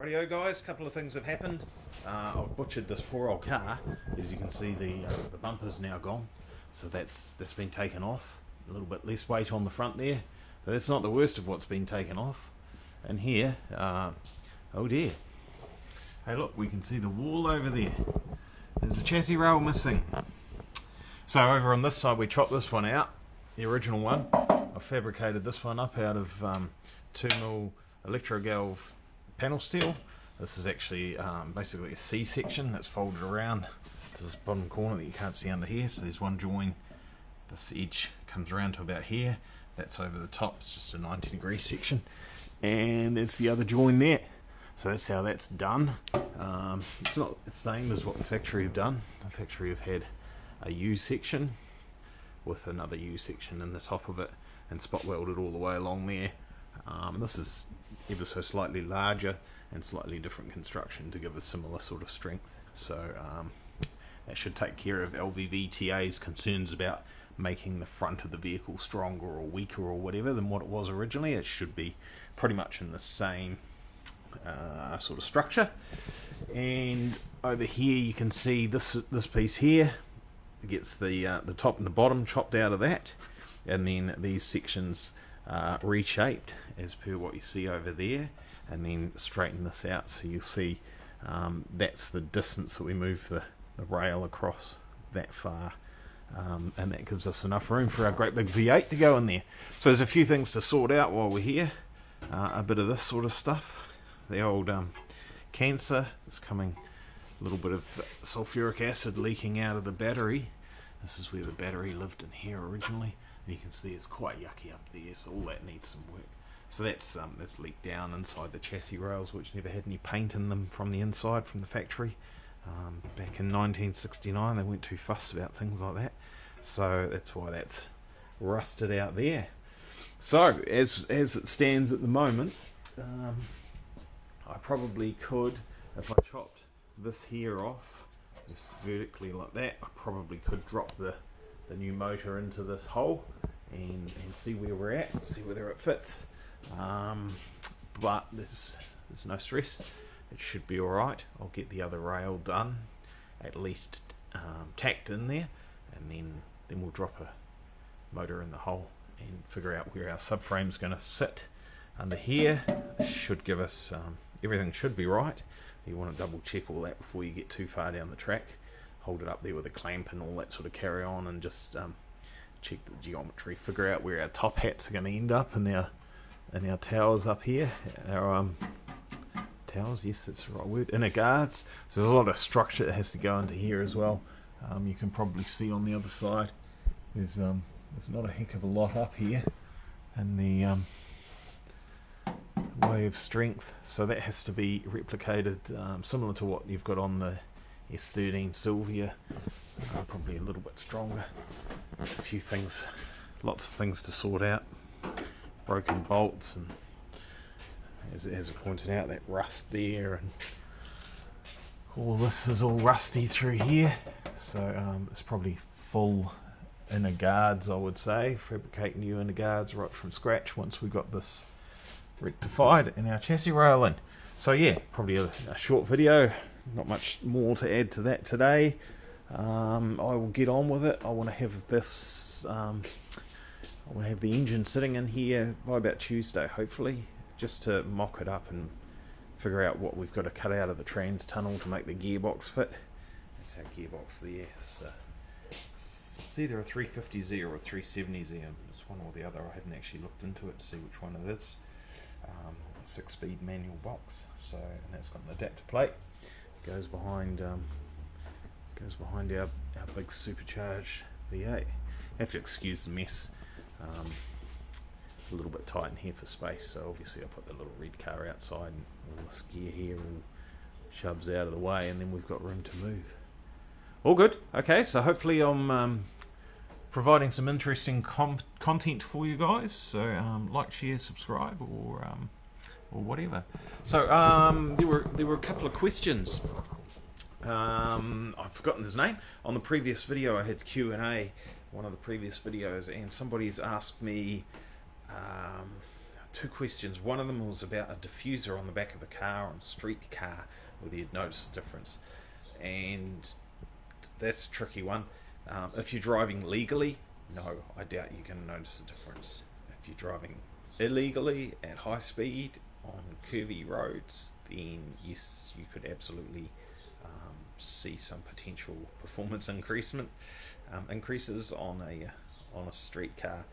Radio guys, a couple of things have happened. I've butchered this poor old car. As you can see, the bumper's now gone, so that's been taken off. A little bit less weight on the front there, but that's not the worst of what's been taken off. And here, oh dear. Hey look, we can see the wall over there. There's a chassis rail missing. So over on this side we chopped this one out, the original one. I've fabricated this one up out of 2mm electrogalv panel steel. This is actually basically a C-section that's folded around to this bottom corner that you can't see under here. So there's one join, this edge comes around to about here, that's over the top, it's just a 90-degree section, and there's the other join there. So that's how that's done. It's not the same as what the factory have done. The factory have had a U-section with another U-section in the top of it and spot welded all the way along there. This is ever so slightly larger and slightly different construction to give a similar sort of strength. So that should take care of LVVTA's concerns about making the front of the vehicle stronger or weaker or whatever than what it was originally. It should be pretty much in the same sort of structure. And over here you can see this piece here gets the top and the bottom chopped out of that, and then these sections reshaped as per what you see over there, and then straighten this out. So you'll see that's the distance that we move the rail across that far, and that gives us enough room for our great big V8 to go in there. So there's a few things to sort out while we're here. A bit of this sort of stuff, the old cancer is coming, a little bit of sulfuric acid leaking out of the battery. This is where the battery lived in here originally. You can see it's quite yucky up there, so all that needs some work. So that's leaked down inside the chassis rails, which never had any paint in them from the inside, from the factory. Back in 1969 they weren't too fussed about things like that, so that's why that's rusted out there. So as it stands at the moment, I probably could, if I chopped this here off just vertically like that, I probably could drop the new motor into this hole and see where we're at, see whether it fits. But there's no stress, it should be alright. I'll get the other rail done, at least tacked in there, and then we'll drop a motor in the hole and figure out where our subframe's going to sit under here. Should give us, everything should be right. You want to double check all that before you get too far down the track. Hold it up there with a clamp and all that sort of carry on, and just check the geometry, figure out where our top hats are going to end up, and our towers up here, our towers, yes, that's the right word, inner guards. So there's a lot of structure that has to go into here as well. You can probably see on the other side there's not a heck of a lot up here in the way of strength, so that has to be replicated, similar to what you've got on the S13 Sylvia, probably a little bit stronger. There's a few things, lots of things to sort out, broken bolts, and as I pointed out, that rust there, and all this is all rusty through here. So it's probably full inner guards, I would say, fabricate new inner guards right from scratch once we've got this rectified and our chassis rail in. So yeah, probably a short video, not much more to add to that today. I will get on with it. I want to have this, I want to have the engine sitting in here by about Tuesday, hopefully, just to mock it up and figure out what we've got to cut out of the trans tunnel to make the gearbox fit. That's our gearbox there. So it's either a 350Z or a 370Z. It's one or the other. I hadn't actually looked into it to see which one it is. A 6-speed manual box. So, and that's got an adapter plate. Goes behind our big supercharged V8. Have to excuse the mess. A little bit tight in here for space, so obviously I put the little red car outside, and all this gear here all shoves out of the way, and then we've got room to move. All good. Okay, so hopefully I'm providing some interesting content for you guys. So like, share, subscribe, or whatever. So there were a couple of questions. I've forgotten his name. On the previous video I had Q&A, one of the previous videos, and somebody's asked me two questions. One of them was about a diffuser on the back of a car, on a street car, whether you'd notice the difference. And that's a tricky one. If you're driving legally, no, I doubt you're going to notice a difference. If you're driving illegally at high speed on curvy roads, then yes, you could absolutely see some potential performance increases on a street car.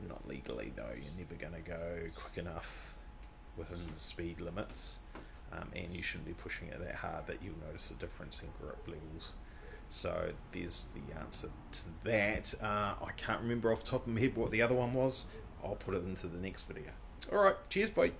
Not legally though. You're never going to go quick enough within the speed limits, and you shouldn't be pushing it that hard that you'll notice a difference in grip levels. So there's the answer to that. I can't remember off the top of my head what the other one was. I'll put it into the next video. Alright, cheers, bye.